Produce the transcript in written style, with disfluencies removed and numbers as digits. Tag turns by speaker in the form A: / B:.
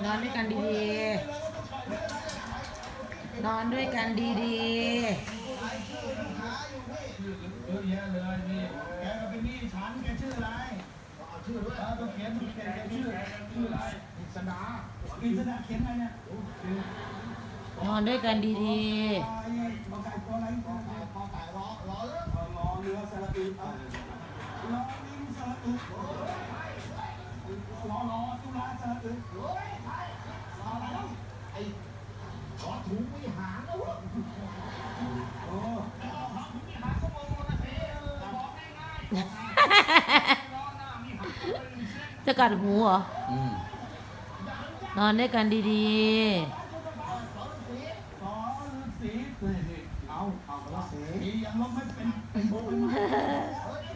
A: นอนด้วยกันดีๆนอนด้วยกันดีๆ
B: เยอะแยะเลยนี่แกก็เป็นหนี้ฉันแกชื่ออะไรชื่อด้วยต้องเขียนแกชื่ออะไรกฤษณาเขียนอะไรเนี่ย
A: นอนด้วยกันดี
B: พอไก่พออะไรพอไก่รอเรือสระอึรอลิงสระอึรอจุฬาสระอึอะไรไอ้ขอถุงวิหารนะวะโอ้
A: จะกัดหูเหรอ นอนด้วยกันดี
B: เอาสียังลบไม่เป็น